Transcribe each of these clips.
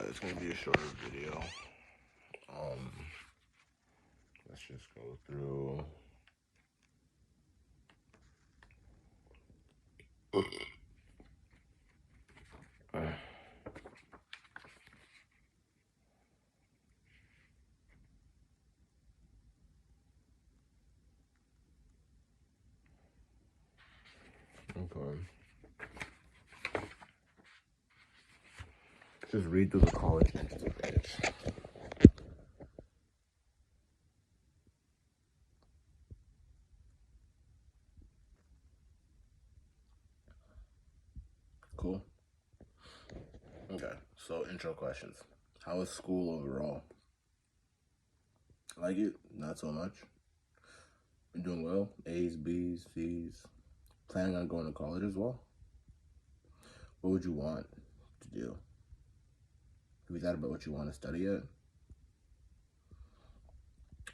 It's gonna be a shorter video. Let's just go through. Okay. Just read through the college entrance page. Cool. Okay, so intro questions. How is school overall? Like it? Not so much. Been doing well? A's, B's, C's. Planning on going to college as well? What would you want to do? Have you thought about what you want to study yet?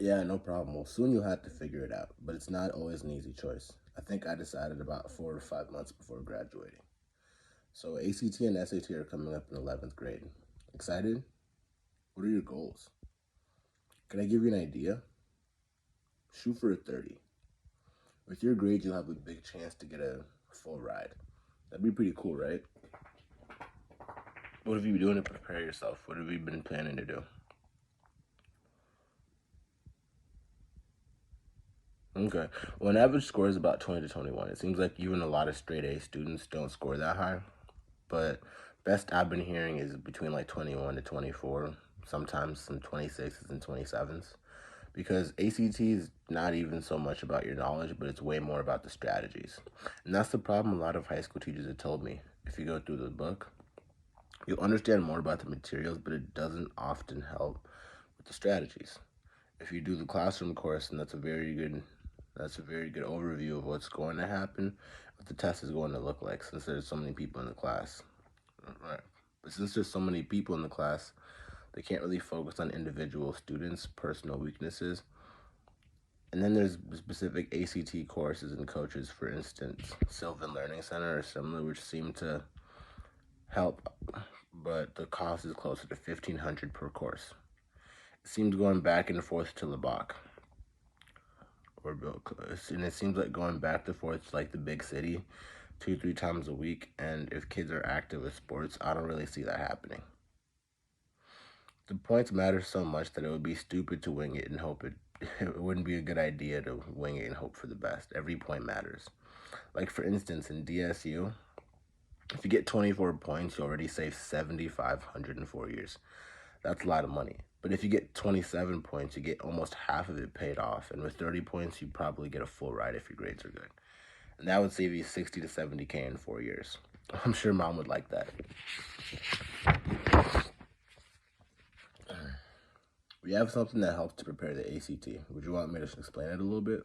Yeah, no problem. Well, soon you'll have to figure it out, but it's not always an easy choice. I think I decided about 4 or 5 months before graduating. So ACT and SAT are coming up in 11th grade. Excited? What are your goals? Can I give you an idea? Shoot for a 30. With your grades, you'll have a big chance to get a full ride. That'd be pretty cool, right? What have you been doing to prepare yourself? What have you been planning to do? Okay. Well, an average score is about 20 to 21. It seems like even a lot of straight A students don't score that high. But best I've been hearing is between like 21 to 24, sometimes some 26s and 27s. Because ACT is not even so much about your knowledge, but it's way more about the strategies. And that's the problem a lot of high school teachers have told me. If you go through the book, you'll understand more about the materials, but it doesn't often help with the strategies. If you do the classroom course, and that's a very good overview of what's going to happen, what the test is going to look like, since there's so many people in the class. Right. But since there's so many people in the class, they can't really focus on individual students' personal weaknesses. And then there's specific ACT courses and coaches, for instance, Sylvan Learning Center or similar, which seem to help, but the cost is closer to $1,500 per course. It seems going back and forth to Lubbock, and it seems like going back and forth to like the big city 2-3 times a week. And if kids are active with sports, I don't really see that happening. The points matter so much that it would be stupid to wing it and hope it wouldn't be a good idea to wing it and hope for the best. Every point matters. Like for instance, in DSU, if you get 24 points, you already save $7,500 in 4 years. That's a lot of money. But if you get 27 points, you get almost half of it paid off. And with 30 points, you probably get a full ride if your grades are good. And that would save you 60 to 70K in 4 years. I'm sure mom would like that. We have something that helps to prepare the ACT. Would you want me to explain it a little bit?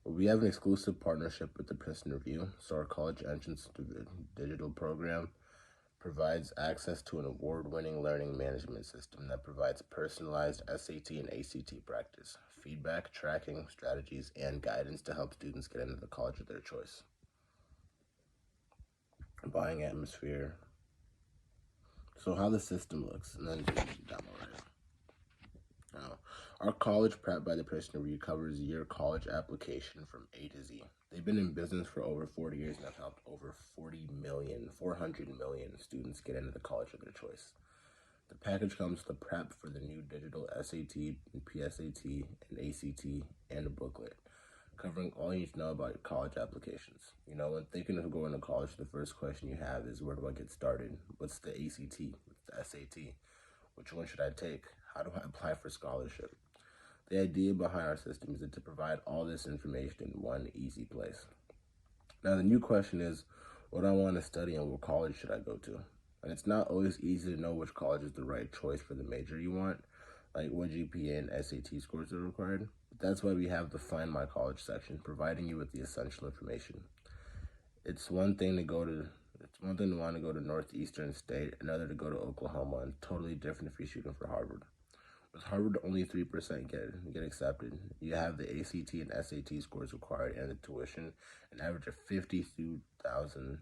Well, we have an exclusive partnership with the Princeton Review, so our college entrance digital program provides access to an award-winning learning management system that provides personalized SAT and ACT practice, feedback, tracking, strategies, and guidance to help students get into the college of their choice. Buying atmosphere. So how the system looks, and then demo right. Now, our college prep by the Princeton Review covers your college application from A to Z. They've been in business for over 40 years and have helped over 400 million students get into the college of their choice. The package comes with a prep for the new digital SAT, PSAT, and ACT, and a booklet covering all you need to know about your college applications. You know, when thinking of going to college, the first question you have is, where do I get started? What's the ACT? What's the SAT? Which one should I take? How do I apply for scholarship? The idea behind our system is to provide all this information in one easy place. Now, the new question is, what do I want to study and what college should I go to? And it's not always easy to know which college is the right choice for the major you want, like what GPA and SAT scores are required. But that's why we have the Find My College section, providing you with the essential information. It's one thing to want to go to Northeastern State, another to go to Oklahoma, and totally different if you're shooting for Harvard. With Harvard, only 3% get accepted. You have the ACT and SAT scores required and the tuition, an average of $52,000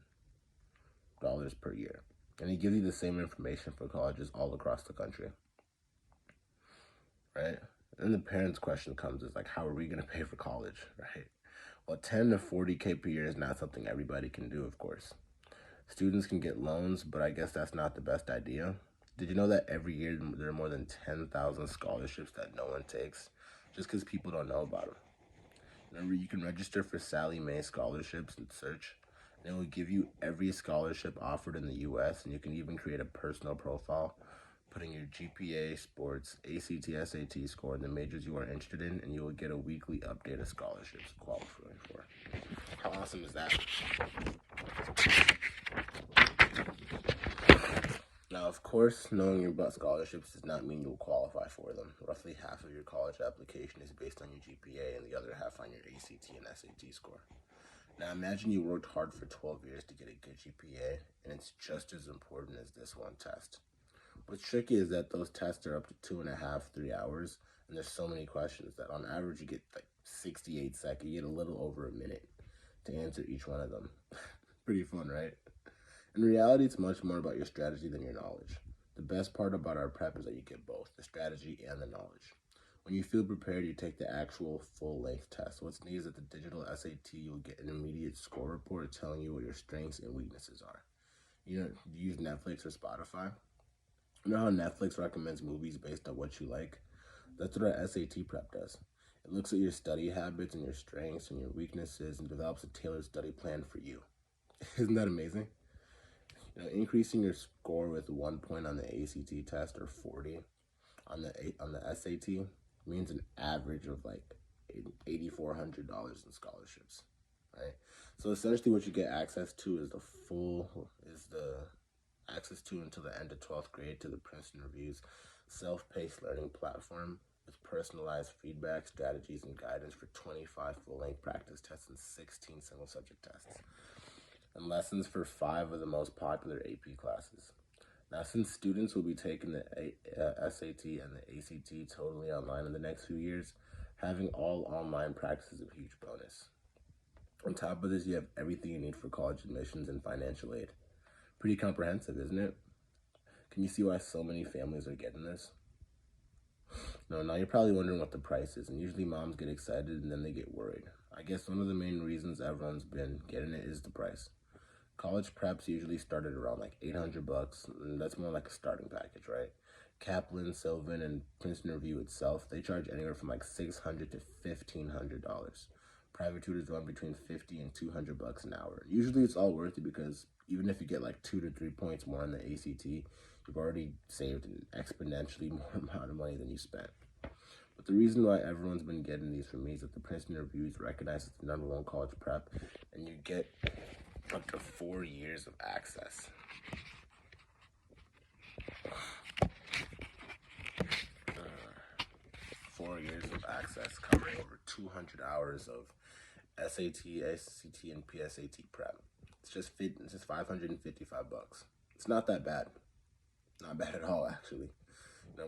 per year. And it gives you the same information for colleges all across the country, right? And the parents' question comes is like, how are we going to pay for college, right? Well, 10 to 40K per year is not something everybody can do, of course. Students can get loans, but I guess that's not the best idea. Did you know that every year there are more than 10,000 scholarships that no one takes just because people don't know about them? Remember, you can register for Sally Mae scholarships and search, and it will give you every scholarship offered in the U.S., and you can even create a personal profile, putting your GPA, sports, ACT, SAT score, and the majors you are interested in, and you will get a weekly update of scholarships qualifying for. How awesome is that? Now, of course, knowing about scholarships does not mean you'll qualify for them. Roughly half of your college application is based on your GPA and the other half on your ACT and SAT score. Now, imagine you worked hard for 12 years to get a good GPA, and it's just as important as this one test. What's tricky is that those tests are up to 2.5, 3 hours, and there's so many questions that on average you get like 68 seconds, you get a little over a minute to answer each one of them. Pretty fun, right? In reality, it's much more about your strategy than your knowledge. The best part about our prep is that you get both, the strategy and the knowledge. When you feel prepared, you take the actual full-length test. What's neat is that the digital SAT, you'll get an immediate score report telling you what your strengths and weaknesses are. You use Netflix or Spotify? You know how Netflix recommends movies based on what you like? That's what our SAT prep does. It looks at your study habits and your strengths and your weaknesses and develops a tailored study plan for you. Isn't that amazing? Increasing your score with 1 point on the ACT test or 40 on the SAT means an average of like $8,400 in scholarships, right? So essentially, what you get access to is the access to until the end of 12th grade to the Princeton Review's self-paced learning platform with personalized feedback, strategies, and guidance for 25 full-length practice tests and 16 single subject tests, and lessons for 5 of the most popular AP classes. Now, since students will be taking the SAT and the ACT totally online in the next few years, having all online practice is a huge bonus. On top of this, you have everything you need for college admissions and financial aid. Pretty comprehensive, isn't it? Can you see why so many families are getting this? No, now you're probably wondering what the price is, and usually moms get excited and then they get worried. I guess one of the main reasons everyone's been getting it is the price. College preps usually start at around like $800, and that's more like a starting package, right? Kaplan, Sylvan, and Princeton Review itself, they charge anywhere from like $600 to $1,500. Private tutors run between $50 and $200 an hour. Usually it's all worth it because even if you get like 2 to 3 points more on the ACT, you've already saved an exponentially more amount of money than you spent. But the reason why everyone's been getting these from me is that the Princeton Review is recognized as the #1 college prep, and you get up to 4 years of access. 4 years of access covering over 200 hours of SAT, ACT, and PSAT prep. It's just $555. It's not that bad. Not bad at all, actually.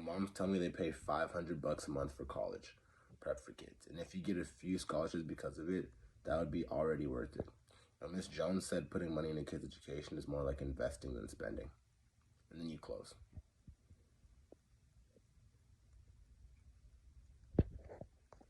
Moms tell me they pay $500 a month for college prep for kids, and if you get a few scholarships because of it, that would be already worth it. Ms. Jones said putting money in a kid's education is more like investing than spending. And then you close.